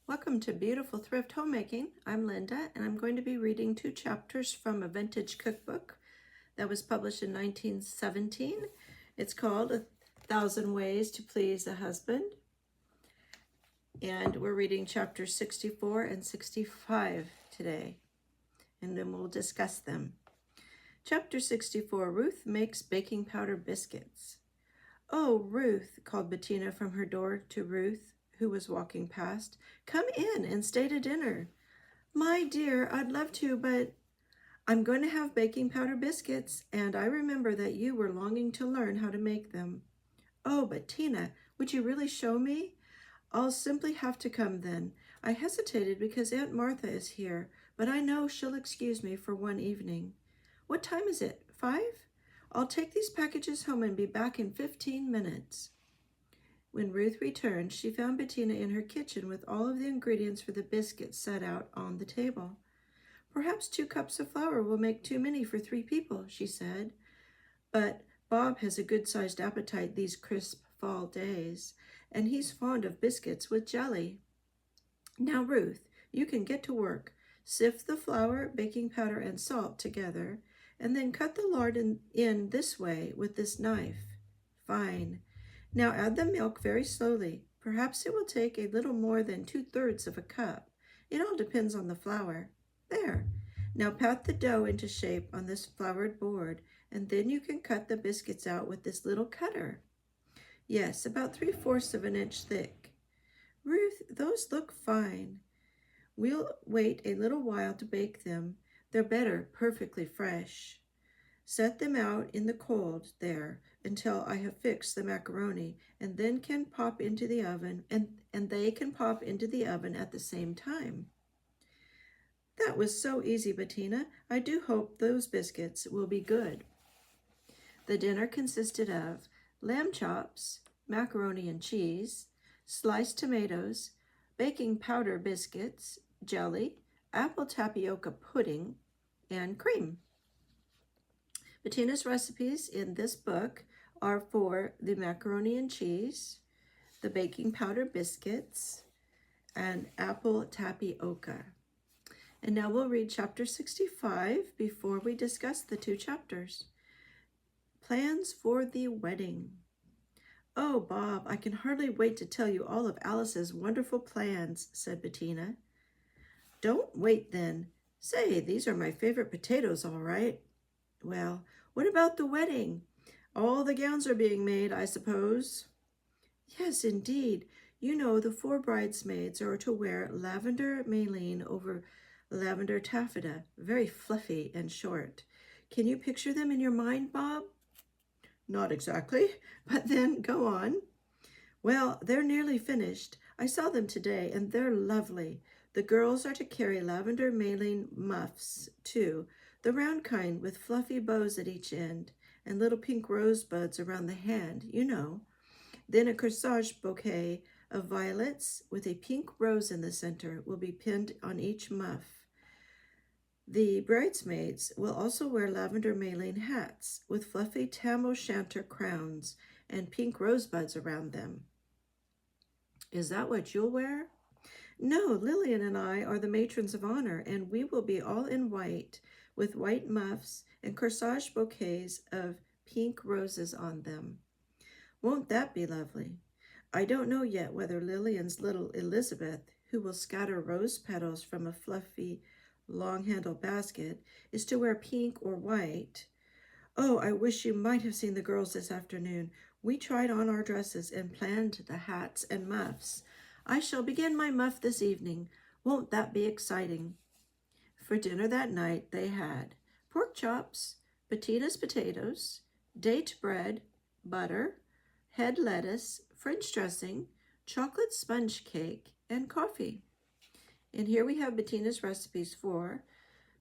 Welcome to Beautiful Thrift Homemaking. I'm Linda, and I'm going to be reading 2 chapters from a vintage cookbook that was published in 1917. It's called 1,000 Ways to Please a Husband, and we're reading chapters 64 and 65 today, and then we'll discuss them. Chapter 64, Ruth Makes Baking Powder Biscuits. "Oh, Ruth," called Bettina from her door to Ruth, who was walking past. "Come in and stay to dinner." "My dear, I'd love to, but I'm going to have baking powder biscuits, and I remember that you were longing to learn how to make them." "Oh, Bettina, would you really show me?" "I'll simply have to come then. I hesitated because Aunt Martha is here, but I know she'll excuse me for one evening." "What time is it? 5? I'll take these packages home and be back in 15 minutes. When Ruth returned, she found Bettina in her kitchen with all of the ingredients for the biscuits set out on the table. "Perhaps 2 cups of flour will make too many for 3 people," she said. "But Bob has a good-sized appetite these crisp fall days, and he's fond of biscuits with jelly. Now, Ruth, you can get to work. Sift the flour, baking powder, and salt together, and then cut the lard in this way with this knife. Fine. Now add the milk very slowly. Perhaps it will take a little more than 2/3 of a cup. It all depends on the flour. There. Now pat the dough into shape on this floured board, and then you can cut the biscuits out with this little cutter. Yes, about 3/4 of an inch thick. Ruth, those look fine. We'll wait a little while to bake them. They're better perfectly fresh. Set them out in the cold there until I have fixed the macaroni, and then can pop into the oven, and they can pop into the oven at the same time." "That was so easy, Bettina. I do hope those biscuits will be good." The dinner consisted of lamb chops, macaroni and cheese, sliced tomatoes, baking powder biscuits, jelly, apple tapioca pudding, and cream. Bettina's recipes in this book are for the macaroni and cheese, the baking powder biscuits, and apple tapioca. And now we'll read chapter 65 before we discuss the 2 chapters. Plans for the wedding. "Oh, Bob, I can hardly wait to tell you all of Alice's wonderful plans," said Bettina. "Don't wait then. Say, these are my favorite potatoes, all right." "Well, what about the wedding? All the gowns are being made, I suppose?" "Yes, indeed. You know the 4 bridesmaids are to wear lavender malin over lavender taffeta, very fluffy and short. Can you picture them in your mind, Bob?" "Not exactly, but then go on." "Well, they're nearly finished. I saw them today, and they're lovely. The girls are to carry lavender malin muffs, too, the round kind with fluffy bows at each end, and little pink rosebuds around the hand, you know. Then a corsage bouquet of violets with a pink rose in the center will be pinned on each muff. The bridesmaids will also wear lavender malin hats with fluffy tam o'shanter crowns and pink rosebuds around them." "Is that what you'll wear?" "No, Lillian and I are the matrons of honor, and we will be all in white, with white muffs and corsage bouquets of pink roses on them. Won't that be lovely? I don't know yet whether Lillian's little Elizabeth, who will scatter rose petals from a fluffy, long-handled basket, is to wear pink or white. Oh, I wish you might have seen the girls this afternoon. We tried on our dresses and planned the hats and muffs. I shall begin my muff this evening. Won't that be exciting?" For dinner that night they had pork chops, Bettina's potatoes, date bread, butter, head lettuce, French dressing, chocolate sponge cake, and coffee. And here we have Bettina's recipes for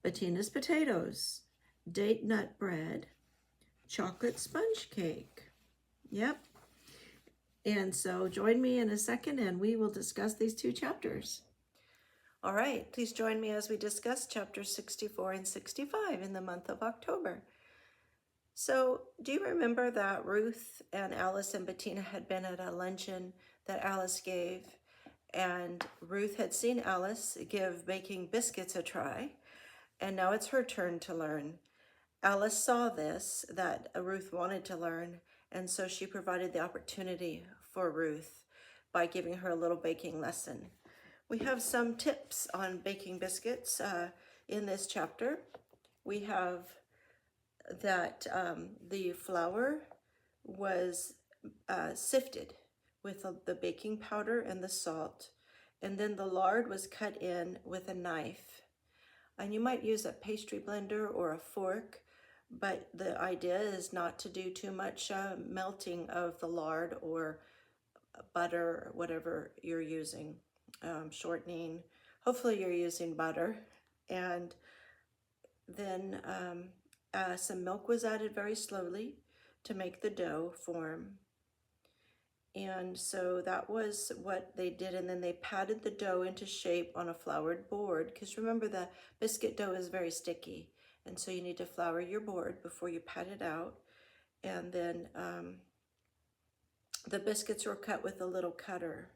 Bettina's potatoes, date nut bread, chocolate sponge cake. Yep. And so join me in a second and we will discuss these 2 chapters. All right, please join me as we discuss chapters 64 and 65 in the month of October. So, do you remember that Ruth and Alice and Bettina had been at a luncheon that Alice gave? And Ruth had seen Alice give baking biscuits a try, and now it's her turn to learn. Alice saw this, that Ruth wanted to learn, and so she provided the opportunity for Ruth by giving her a little baking lesson. We have some tips on baking biscuits in this chapter. We have that the flour was sifted with the baking powder and the salt, and then the lard was cut in with a knife. And you might use a pastry blender or a fork, but the idea is not to do too much melting of the lard or butter, or whatever you're using, shortening. Hopefully you're using butter. And then some milk was added very slowly to make the dough form. And so that was what they did. And then they patted the dough into shape on a floured board, because remember, the biscuit dough is very sticky. And so you need to flour your board before you pat it out. And then the biscuits were cut with a little cutter,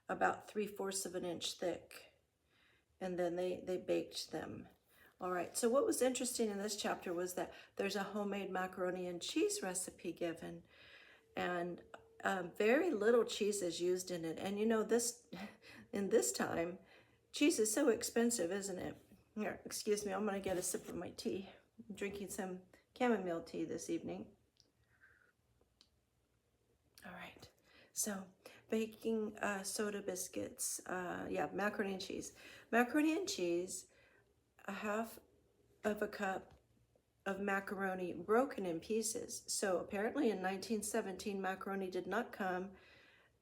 about 3/4 of an inch thick. And then they baked them. All right, so what was interesting in this chapter was that there's a homemade macaroni and cheese recipe given. And very little cheese is used in it. And you know, this in this time, cheese is so expensive, isn't it? Here, excuse me, I'm gonna get a sip of my tea. I'm drinking some chamomile tea this evening. All right, so baking soda biscuits, macaroni and cheese. Macaroni and cheese, a half of a cup of macaroni broken in pieces. So apparently in 1917, macaroni did not come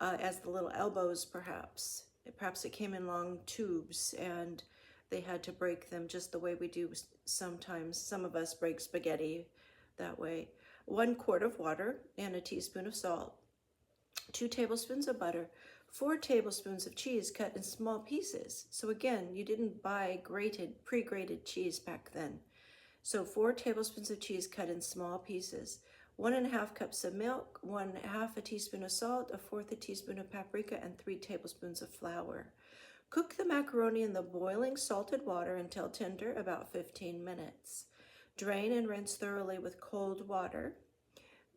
as the little elbows, perhaps. Perhaps it came in long tubes, and they had to break them just the way we do sometimes. Some of us break spaghetti that way. 1 quart of water and a teaspoon of salt, 2 tablespoons of butter, 4 tablespoons of cheese cut in small pieces. So again, you didn't buy pre-grated cheese back then. So 4 tablespoons of cheese cut in small pieces, 1½ cups of milk, 1/2 a teaspoon of salt, 1/4 a teaspoon of paprika, and 3 tablespoons of flour. Cook the macaroni in the boiling salted water until tender, about 15 minutes. Drain and rinse thoroughly with cold water.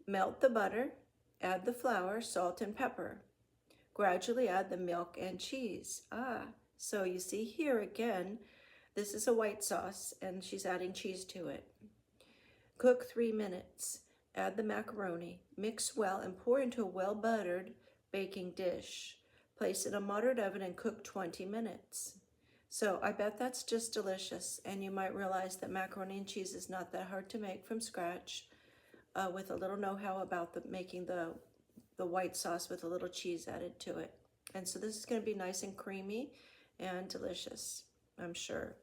Melt the butter, add the flour, salt, and pepper. Gradually add the milk and cheese. So you see here again, this is a white sauce, and she's adding cheese to it. Cook 3 minutes. Add the macaroni. Mix well and pour into a well-buttered baking dish. Place in a moderate oven and cook 20 minutes. So I bet that's just delicious, and you might realize that macaroni and cheese is not that hard to make from scratch, with a little know-how about making the white sauce with a little cheese added to it. And so this is going to be nice and creamy and delicious, I'm sure.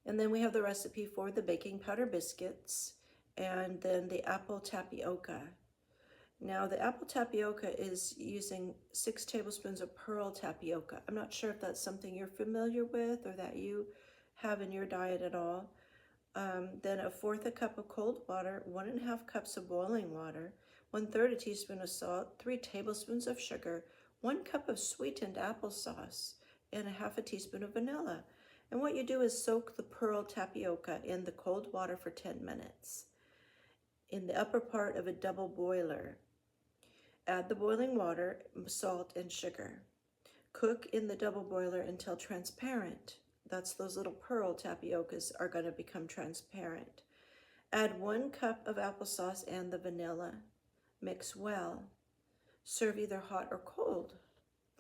And then we have the recipe for the baking powder biscuits, and then the apple tapioca. Now the apple tapioca is using 6 tablespoons of pearl tapioca. I'm not sure if that's something you're familiar with or that you have in your diet at all. Then 1/4 a cup of cold water, 1½ cups of boiling water, 1/3 a teaspoon of salt, 3 tablespoons of sugar, 1 cup of sweetened applesauce, and 1/2 a teaspoon of vanilla. And what you do is soak the pearl tapioca in the cold water for 10 minutes in the upper part of a double boiler. Add the boiling water, salt, and sugar. Cook in the double boiler until transparent. That's those little pearl tapiocas are going to become transparent. Add 1 cup of applesauce and the vanilla. Mix well. Serve either hot or cold.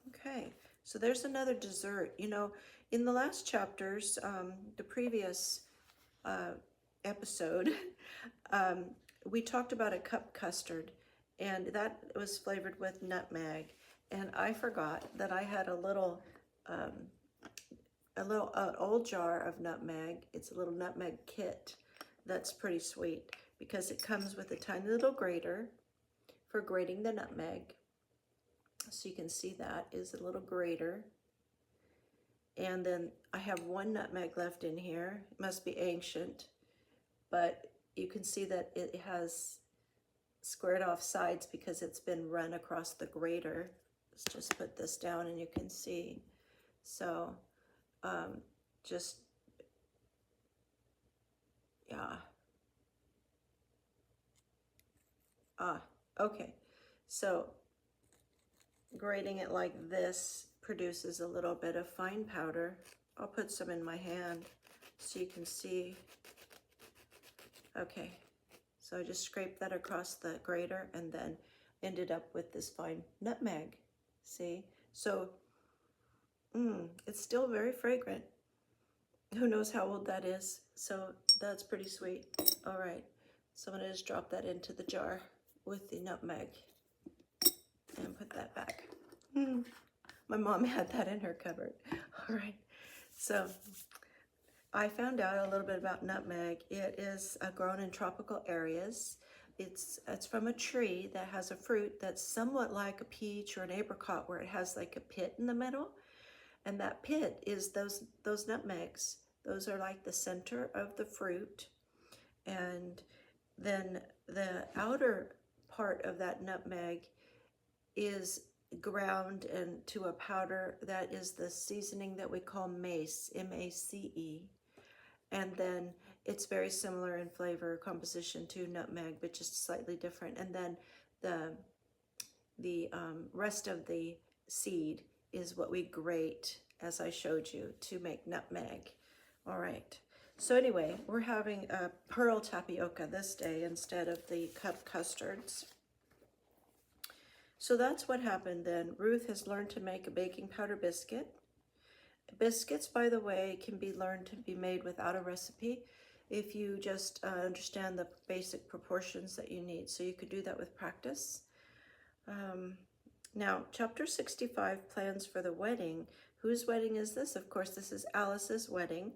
Okay, so there's another dessert. You know, in the last chapters, the previous episode, we talked about a cup custard, and that was flavored with nutmeg. And I forgot that I had an old jar of nutmeg. It's a little nutmeg kit that's pretty sweet, because it comes with a tiny little grater for grating the nutmeg. So you can see that is a little grater. And then I have 1 nutmeg left in here. It must be ancient, but you can see that it has squared off sides because it's been run across the grater. Let's just put this down and you can see. So just, yeah. Okay. So grating it like this produces a little bit of fine powder. I'll put some in my hand so you can see. Okay, so I just scraped that across the grater and then ended up with this fine nutmeg. See? So it's still very fragrant. Who knows how old that is? So that's pretty sweet. All right, so I'm gonna just drop that into the jar with the nutmeg and put that back. My mom had that in her cupboard. All right, so I found out a little bit about nutmeg. It is grown in tropical areas. It's from a tree that has a fruit that's somewhat like a peach or an apricot, where it has like a pit in the middle, and that pit is those nutmegs. Those are like the center of the fruit, and then the outer part of that nutmeg is ground into a powder that is the seasoning that we call mace, M-A-C-E. And then it's very similar in flavor composition to nutmeg, but just slightly different. And then the rest of the seed is what we grate, as I showed you, to make nutmeg. All right. So anyway, we're having a pearl tapioca this day instead of the cup custards. So that's what happened then. Ruth has learned to make a baking powder biscuit. Biscuits, by the way, can be learned to be made without a recipe if you just understand the basic proportions that you need. So you could do that with practice. Now, chapter 65, plans for the wedding. Whose wedding is this? Of course, this is Alice's wedding,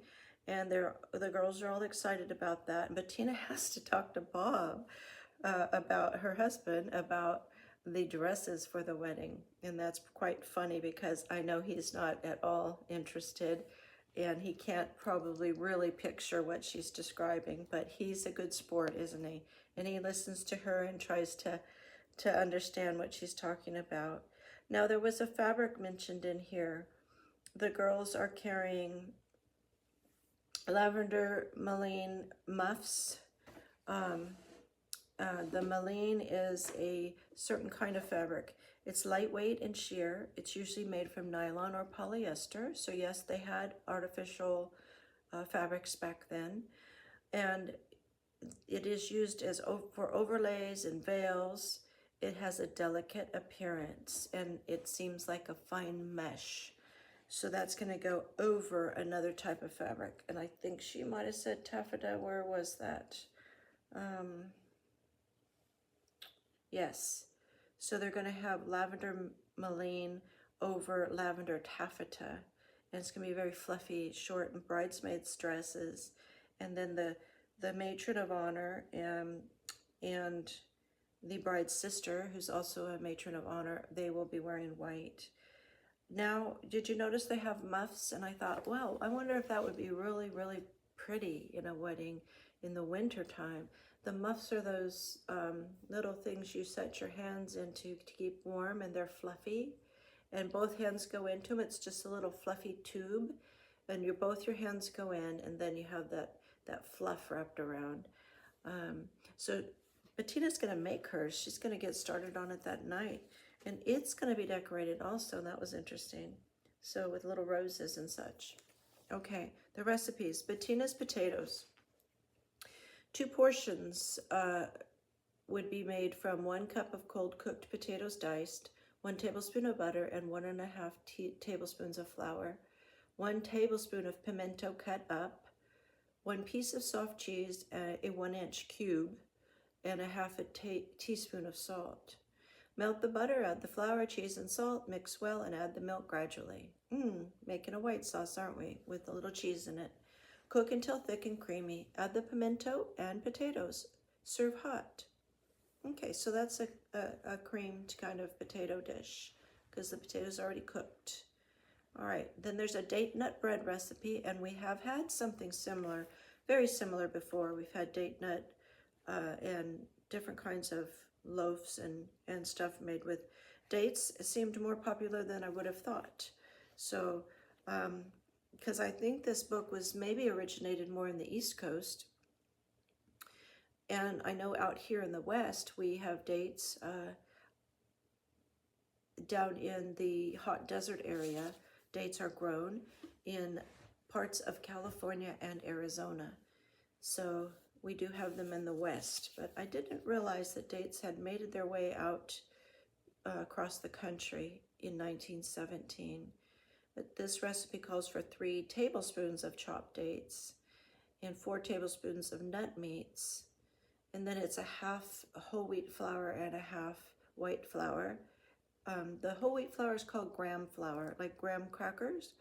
and the girls are all excited about that. And Bettina has to talk to Bob about her husband, about the dresses for the wedding. And that's quite funny because I know he's not at all interested and he can't probably really picture what she's describing, but he's a good sport, isn't he? And he listens to her and tries to understand what she's talking about. Now, there was a fabric mentioned in here. The girls are carrying lavender mullein muffs. The mullein is a certain kind of fabric. It's lightweight and sheer. It's usually made from nylon or polyester. So yes, they had artificial fabrics back then. And it is used for overlays and veils. It has a delicate appearance and it seems like a fine mesh. So that's going to go over another type of fabric. And I think she might have said taffeta. Where was that? Yes. So they're going to have lavender mullein over lavender taffeta. And it's going to be very fluffy, short and bridesmaids dresses. And then the matron of honor and the bride's sister, who's also a matron of honor, they will be wearing white. Now, did you notice they have muffs? And I thought, well, I wonder if that would be really, really pretty in a wedding in the winter time. The muffs are those little things you set your hands into to keep warm, and they're fluffy. And both hands go into them. It's just a little fluffy tube. And both your hands go in, and then you have that fluff wrapped around. So Bettina's going to make hers. She's going to get started on it that night. And it's going to be decorated also. That was interesting. So with little roses and such. Okay, the recipes. Bettina's potatoes. 2 portions would be made from 1 cup of cold cooked potatoes diced, 1 tablespoon of butter, and 1.5 tablespoons of flour, 1 tablespoon of pimento cut up, 1 piece of soft cheese, a 1-inch cube, and a half a teaspoon of salt. Melt the butter, add the flour, cheese, and salt, mix well, and add the milk gradually. Making a white sauce, aren't we, with a little cheese in it. Cook until thick and creamy. Add the pimento and potatoes. Serve hot. Okay, so that's a creamed kind of potato dish because the potatoes are already cooked. All right, then there's a date nut bread recipe, and we have had something similar, very similar before. We've had date nut and different kinds of loaves and stuff made with dates seemed more popular than I would have thought. So, because I think this book was maybe originated more in the East Coast. And I know out here in the West, we have dates down in the hot desert area. Dates are grown in parts of California and Arizona. So we do have them in the West, but I didn't realize that dates had made their way out across the country in 1917. But this recipe calls for 3 tablespoons of chopped dates and 4 tablespoons of nut meats. And then it's a half whole wheat flour and a half white flour. The whole wheat flour is called graham flour, like graham crackers.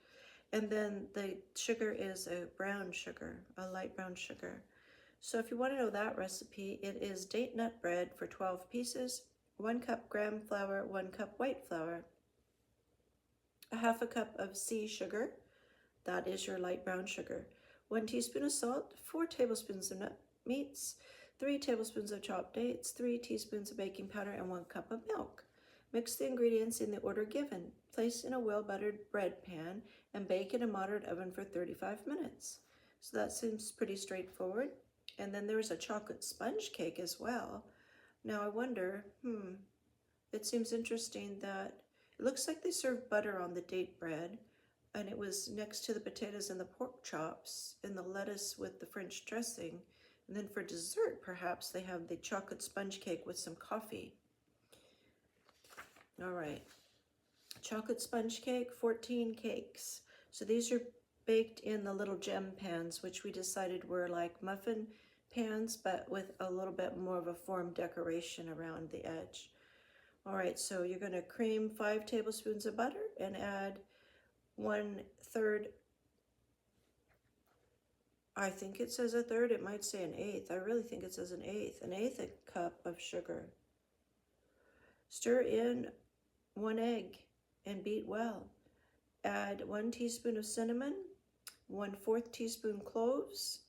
And then the sugar is a brown sugar, a light brown sugar. So if you want to know that recipe, it is date nut bread for 12 pieces, 1 cup graham flour, 1 cup white flour, a half a cup of sea sugar, that is your light brown sugar, 1 teaspoon of salt, 4 tablespoons of nut meats, 3 tablespoons of chopped dates, 3 teaspoons of baking powder, and 1 cup of milk. Mix the ingredients in the order given. Place in a well-buttered bread pan and bake in a moderate oven for 35 minutes. So that seems pretty straightforward. And then there's a chocolate sponge cake as well. Now I wonder, it seems interesting that it looks like they serve butter on the date bread, and it was next to the potatoes and the pork chops and the lettuce with the French dressing. And then for dessert, perhaps they have the chocolate sponge cake with some coffee. All right, chocolate sponge cake, 14 cakes. So these are baked in the little gem pans, which we decided were like muffin pans, but with a little bit more of a form decoration around the edge. All right, so you're gonna cream 5 tablespoons of butter and add 1/3, I think it says 1/3, it might say 1/8. I really think it says 1/8 a cup of sugar. Stir in 1 egg and beat well. Add 1 teaspoon of cinnamon, 1/4 teaspoon cloves,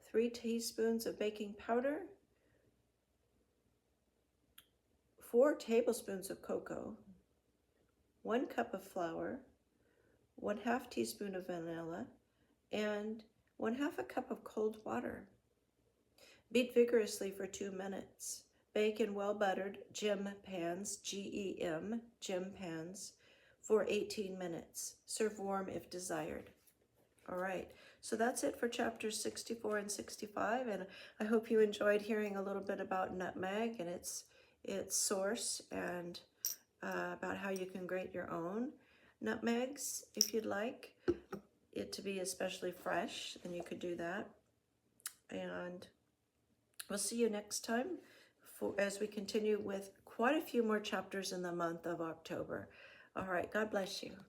3 teaspoons of baking powder, 4 tablespoons of cocoa, 1 cup of flour, 1/2 teaspoon of vanilla, and 1/2 a cup of cold water. Beat vigorously for 2 minutes. Bake in well-buttered gem pans, G-E-M, gem pans, for 18 minutes. Serve warm if desired. All right, so that's it for chapters 64 and 65, and I hope you enjoyed hearing a little bit about nutmeg and its source, and about how you can grate your own nutmegs if you'd like it to be especially fresh, then you could do that. And we'll see you next time as we continue with quite a few more chapters in the month of October. All right, God bless you.